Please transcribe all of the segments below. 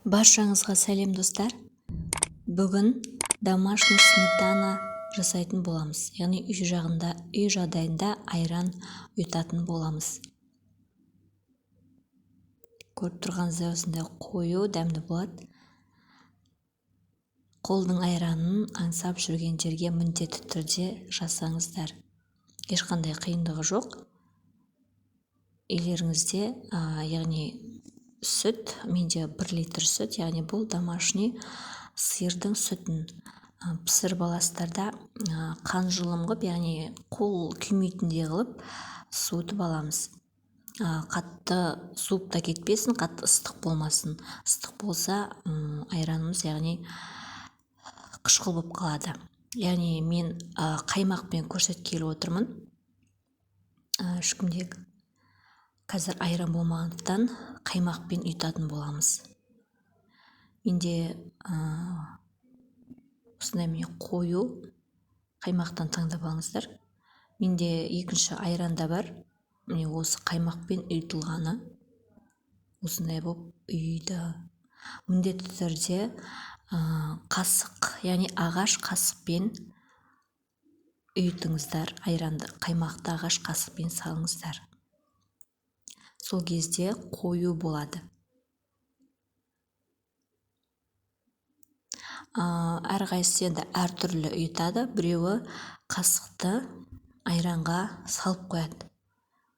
Баршаңызға сәлем достар. Бүгін домашний сметана жасайтын боламыз. Яғни үй жағдайында айран ұйытатын боламыз. Көріп тұрғаныңыздай осындай қою дәмді болады. Қолдың айранын аңсап жүргендерге міндетті түрде жасаңыздар. Ешқандай қиындығы жоқ. Үйлеріңізде, яғни сүт, менде 1 литр сүт, яғни бұл домашний сиырдың сүтін пісіріп аласыздарда қан жылым қылып, яғни қол күймейтіндей қылып суытып аламыз. Қатты суып та кетпесін, қатты ыстық болмасын. Ыстық болса айранымыз, яғни қышқыл болып қалады. Яғни мен қаймақпен көрсеткелі отырмын. Ешкімде қазір айран болмағандықтан қаймақпен ұйытатын боламыз. Менде осындай міне қою қаймақтан таңдап алыңыздар. Менде екінші айранда бар. Міне осы қаймақпен ұйытылғаны осындай болып үйді. Міндетті түрде қасық, яғни ағаш қасықпен ұйытыңыздар. Айранды қаймақты ағаш қасықпен салыңыздар. Сол кезде қою болады. Әрқайсысы енді әртүрлі ұйытады. Біреуі қасықты айранға салып қояды.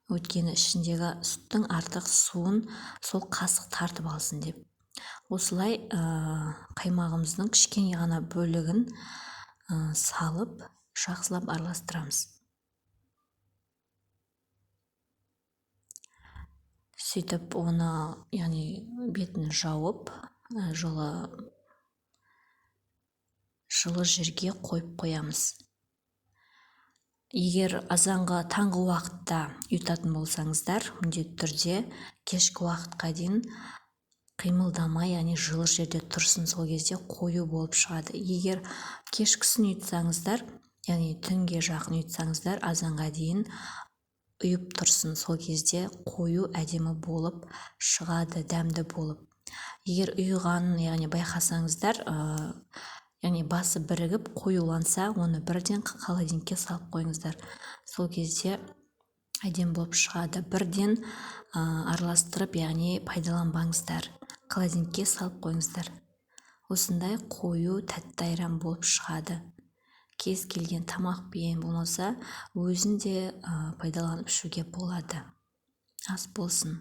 Өйткені ішіндегі сүттің артық суын сол қасық тартып алсын деп. Осылай қаймағымыздың кішкене ғана бөлігін салып, жақсылап араластырамыз. Сөйтіп оны, яғни бетін жауып, жылы жерге қойып қоямыз. Егер таңғы уақытта ұйытатын болсаңыздар, міндетті түрде кешкі уақытқа дейін қимылдамай, яғни жылы жерде тұрсын, сол кезде қою болып шығады. Егер кешкісін ұйытсаңыздар, яғни түнге жақын ұйытсаңыздар, азанға дейін ұйып тұрсын, сол кезде қою әдемі болып шығады, дәмді болып. Егер ұйығанын, яғни байқасаңыздар, яғни басы бірігіп қоюланса, оны бірден холодильникке салып қойыңыздар. Сол кезде әдемі болып шығады. Бірден араластырып, яғни пайдаланбаңыздар. Холодильникке салып қойыңыздар. Осындай қою тәтті айран болып шығады. Кез келген тамақпен болмаса, өзін де пайдаланып ішуге болады. Ас болсын.